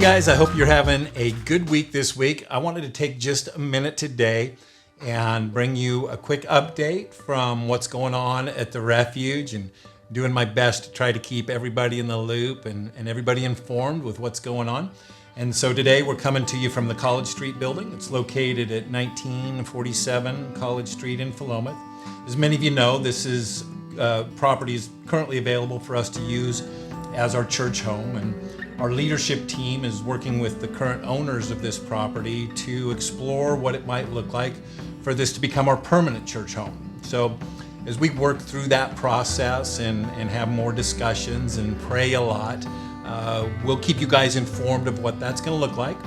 Hey guys, I hope you're having a good week this week. I wanted to take just a minute today and bring you a quick update from what's going on at the Refuge, and doing my best to try to keep everybody in the loop and everybody informed with what's going on. And so today we're coming to you from the College Street building. It's located at 1947 College Street in Philomath. As many of you know, this is property is currently available for us to use as our church home, and our leadership team is working with the current owners of this property to explore what it might look like for this to become our permanent church home. So as we work through that process and have more discussions and pray a lot, we'll keep you guys informed of what that's going to look like.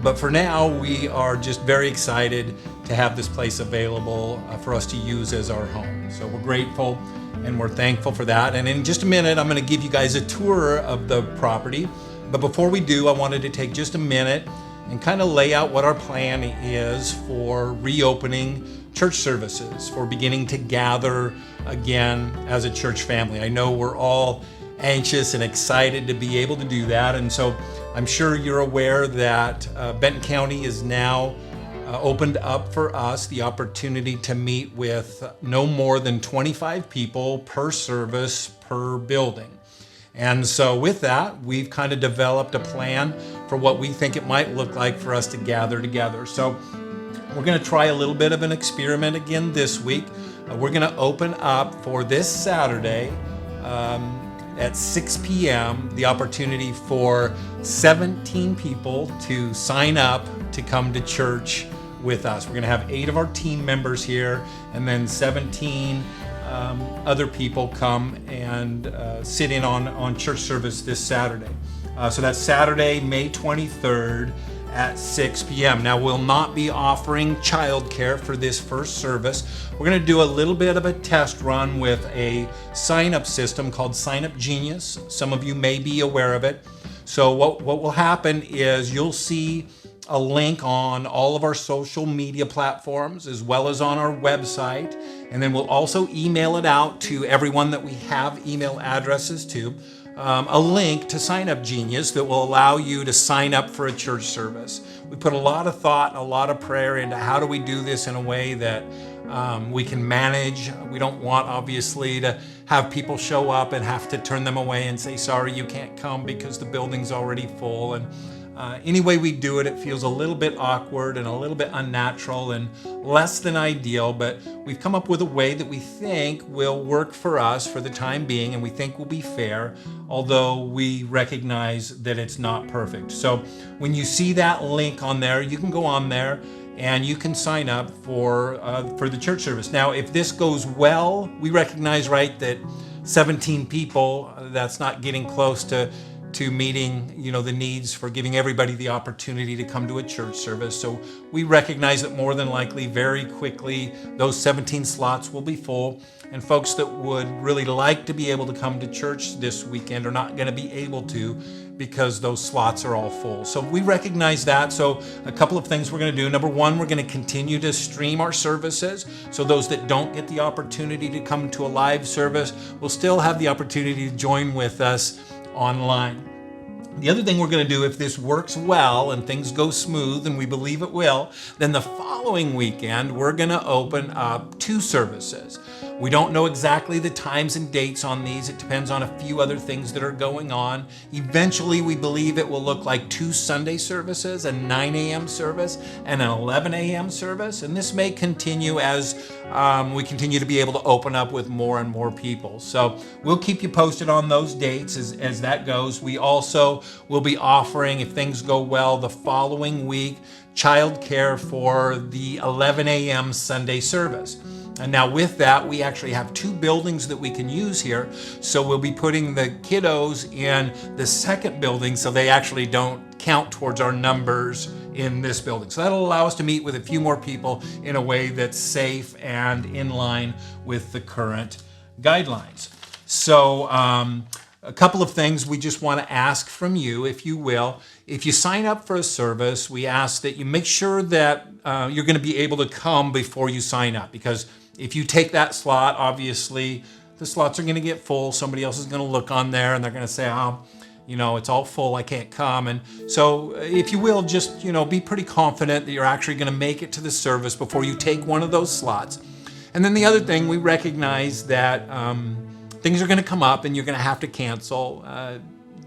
But for now, we are just very excited to have this place available for us to use as our home. So we're grateful and we're thankful for that. And in just a minute, I'm going to give you guys a tour of the property. But before we do, I wanted to take just a minute and kind of lay out what our plan is for reopening church services, for beginning to gather again as a church family. I know we're all anxious and excited to be able to do that. And so I'm sure you're aware that Benton County is now opened up for us the opportunity to meet with no more than 25 people per service per building. And so with that, we've kind of developed a plan for what we think it might look like for us to gather together. So we're going to try a little bit of an experiment again this week. We're going to open up for this Saturday at 6 p.m. the opportunity for 17 people to sign up to come to church with us. We're going to have 8 of our team members here, and then 17 other people come and sit in on church service this Saturday. So that's Saturday, May 23rd at 6 p.m. Now, we'll not be offering childcare for this first service. We're going to do a little bit of a test run with a sign-up system called Sign-Up Genius. Some of you may be aware of it. So what will happen is you'll see a link on all of our social media platforms as well as on our website. And then we'll also email it out to everyone that we have email addresses to, a link to Sign Up Genius that will allow you to sign up for a church service. We put a lot of thought and a lot of prayer into how do we do this in a way that we can manage. We don't want, obviously, to have people show up and have to turn them away and say, sorry, you can't come because the building's already full. And any way we do it, it feels a little bit awkward and a little bit unnatural and less than ideal, but we've come up with a way that we think will work for us for the time being, and we think will be fair, although we recognize that it's not perfect. So when you see that link on there, you can go on there and you can sign up for the church service. Now, if this goes well, we recognize, right, that 17 people, that's not getting close to meeting, the needs for giving everybody the opportunity to come to a church service. So we recognize that more than likely, very quickly, those 17 slots will be full, and folks that would really like to be able to come to church this weekend are not going to be able to because those slots are all full. So we recognize that. So a couple of things we're going to do. Number one, we're going to continue to stream our services. So those that don't get the opportunity to come to a live service will still have the opportunity to join with us online. The other thing we're going to do, if this works well and things go smooth, and we believe it will, then the following weekend we're going to open up 2 services. We don't know exactly the times and dates on these. It depends on a few other things that are going on. Eventually, we believe it will look like 2 Sunday services, a 9 a.m. service and an 11 a.m. service. And this may continue as we continue to be able to open up with more and more people. So we'll keep you posted on those dates as that goes. We also will be offering, if things go well, the following week, childcare for the 11 a.m. Sunday service. And now with that, we actually have 2 buildings that we can use here. So we'll be putting the kiddos in the second building so they actually don't count towards our numbers in this building. So that'll allow us to meet with a few more people in a way that's safe and in line with the current guidelines. So a couple of things we just want to ask from you, if you will. If you sign up for a service, we ask that you make sure that you're going to be able to come before you sign up, because if you take that slot, obviously the slots are going to get full. Somebody else is going to look on there and they're going to say, oh, it's all full, I can't come. And so if you will, just, be pretty confident that you're actually going to make it to the service before you take one of those slots. And then the other thing, we recognize that things are going to come up and you're going to have to cancel.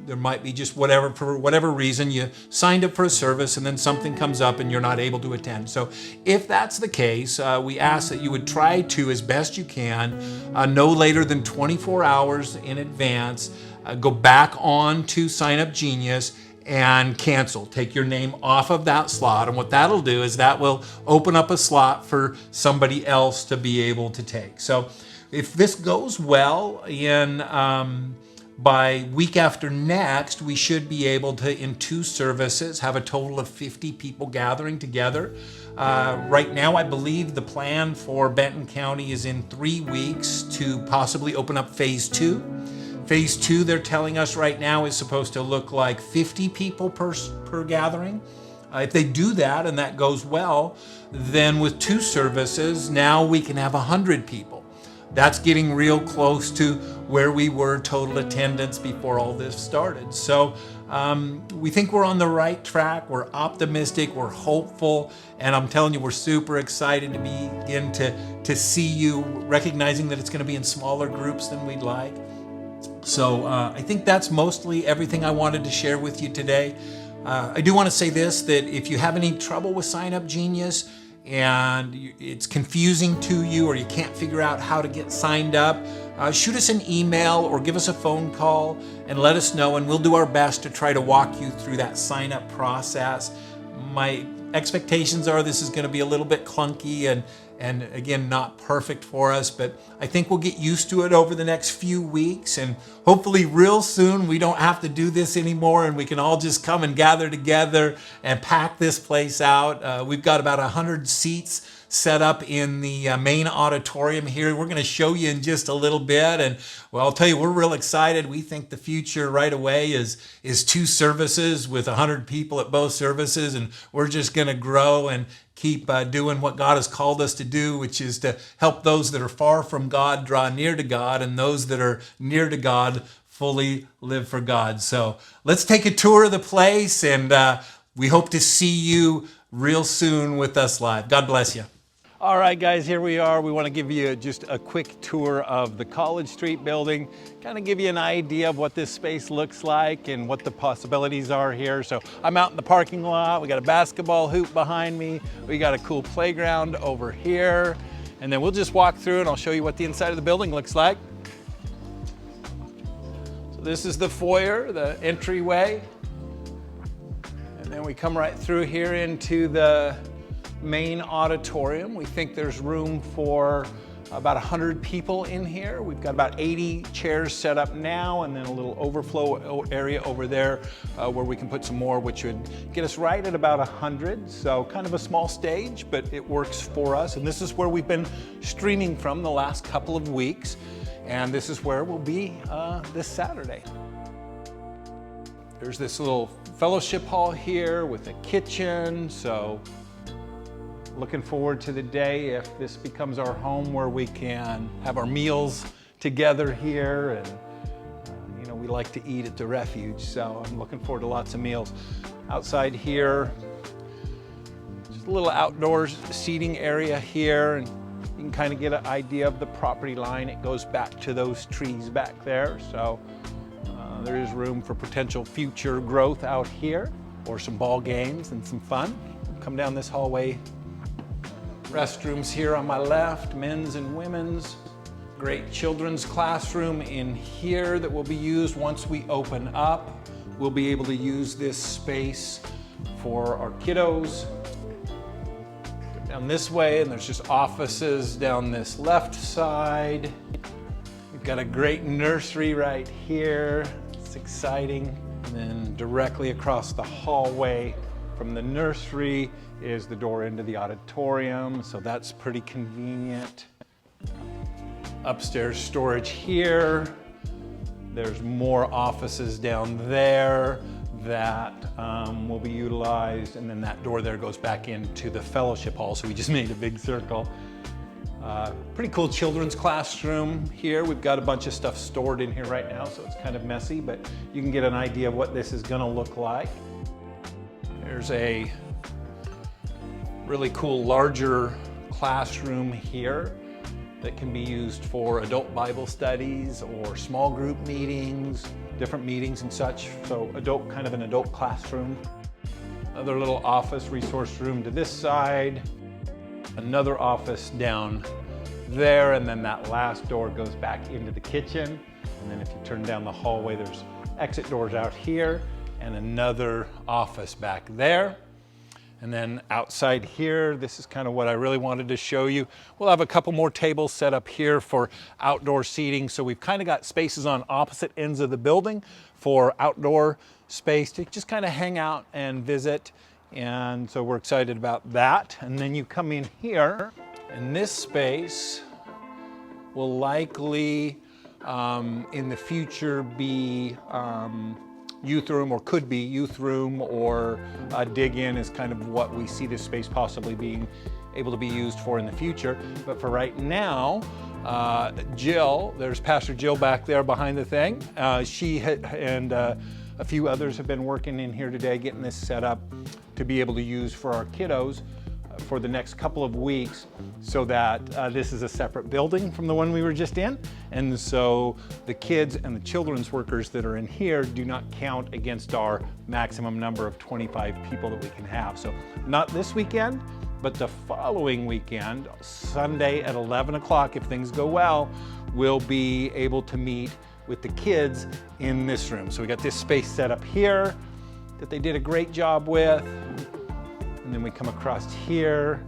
There might be just for whatever reason, you signed up for a service and then something comes up and you're not able to attend. So if that's the case, we ask that you would try to, as best you can, no later than 24 hours in advance, go back on to Sign Up Genius and cancel. Take your name off of that slot. And what that'll do is that will open up a slot for somebody else to be able to take. So if this goes well by week after next, we should be able to, in 2 services, have a total of 50 people gathering together. Right now, I believe the plan for Benton County is in 3 weeks to possibly open up phase 2. Phase 2, they're telling us right now, is supposed to look like 50 people per gathering. If they do that and that goes well, then with 2 services, now we can have 100 people. That's getting real close to where we were total attendance before all this started. So we think we're on the right track. We're optimistic, we're hopeful, and I'm telling you, we're super excited to begin to see you, recognizing that it's going to be in smaller groups than we'd like. So I think that's mostly everything I wanted to share with you today. I do want to say this, that if you have any trouble with Sign Up Genius, and it's confusing to you, or you can't figure out how to get signed up, shoot us an email or give us a phone call and let us know, and we'll do our best to try to walk you through that sign up process. My expectations are this is going to be a little bit clunky and again, not perfect for us, but I think we'll get used to it over the next few weeks, and hopefully real soon we don't have to do this anymore and we can all just come and gather together and pack this place out. We've got about 100 seats set up in the main auditorium here. We're going to show you in just a little bit, and well, I'll tell you, we're real excited. We think the future right away is 2 services with 100 people at both services, and we're just going to grow and keep doing what God has called us to do, which is to help those that are far from God draw near to God, and those that are near to God fully live for God. So let's take a tour of the place, and we hope to see you real soon with us live. God bless you. All right, guys, here we are. We want to give you just a quick tour of the College Street building, kind of give you an idea of what this space looks like and what the possibilities are here. So I'm out in the parking lot. We got a basketball hoop behind me. We got a cool playground over here. And then we'll just walk through and I'll show you what the inside of the building looks like. So this is the foyer, the entryway. And then we come right through here into the main auditorium. We think there's room for about 100 people in here. We've got about 80 chairs set up now, and then a little overflow area over there where we can put some more, which would get us right at about 100. So kind of a small stage, but it works for us. And this is where we've been streaming from the last couple of weeks. And this is where we'll be this Saturday. There's this little fellowship hall here with a kitchen. So looking forward to the day if this becomes our home where we can have our meals together here. And we like to eat at the Refuge, so I'm looking forward to lots of meals. Outside here, just a little outdoor seating area here, and you can kind of get an idea of the property line. It goes back to those trees back there, so there is room for potential future growth out here, or some ball games and some fun. Come down this hallway. Restrooms here on my left, men's and women's. Great children's classroom in here that will be used once we open up. We'll be able to use this space for our kiddos. Go down this way, and there's just offices down this left side. We've got a great nursery right here. It's exciting. And then directly across the hallway from the nursery is the door into the auditorium, so that's pretty convenient. Upstairs storage here. There's more offices down there that will be utilized, and then that door there goes back into the fellowship hall, so we just made a big circle. Pretty cool children's classroom here. We've got a bunch of stuff stored in here right now, so it's kind of messy, but you can get an idea of what this is gonna look like. There's a really cool larger classroom here that can be used for adult Bible studies or small group meetings, different meetings and such. So kind of an adult classroom. Another little office resource room to this side. Another office down there, and then that last door goes back into the kitchen. And then if you turn down the hallway, there's exit doors out here and another office back there. And then outside here, this is kind of what I really wanted to show you. We'll have a couple more tables set up here for outdoor seating. So we've kind of got spaces on opposite ends of the building for outdoor space to just kind of hang out and visit. And so we're excited about that. And then you come in here, and this space will likely in the future be youth room, or could be youth room, or dig in is kind of what we see this space possibly being able to be used for in the future. But for right now, Jill, there's Pastor Jill back there behind the thing. She and a few others have been working in here today, getting this set up to be able to use for our kiddos for the next couple of weeks, so that this is a separate building from the one we were just in. And so the kids and the children's workers that are in here do not count against our maximum number of 25 people that we can have. So not this weekend, but the following weekend, Sunday at 11 o'clock, if things go well, we'll be able to meet with the kids in this room. So we got this space set up here that they did a great job with. And then we come across here,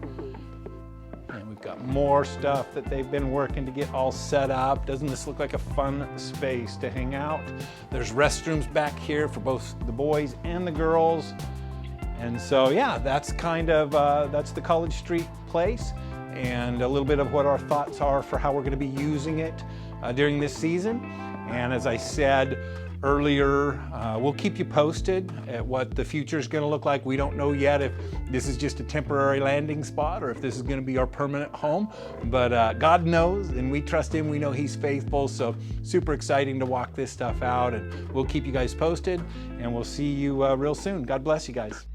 and we've got more stuff that they've been working to get all set up. Doesn't this look like a fun space to hang out? There's restrooms back here for both the boys and the girls. And so, yeah, that's kind of, that's the College Street place, and a little bit of what our thoughts are for how we're gonna be using it during this season. And as I said earlier, we'll keep you posted at what the future is going to look like. We don't know yet if this is just a temporary landing spot or if this is going to be our permanent home, but God knows, and we trust Him. We know He's faithful, so super exciting to walk this stuff out, and we'll keep you guys posted, and we'll see you real soon. God bless you guys.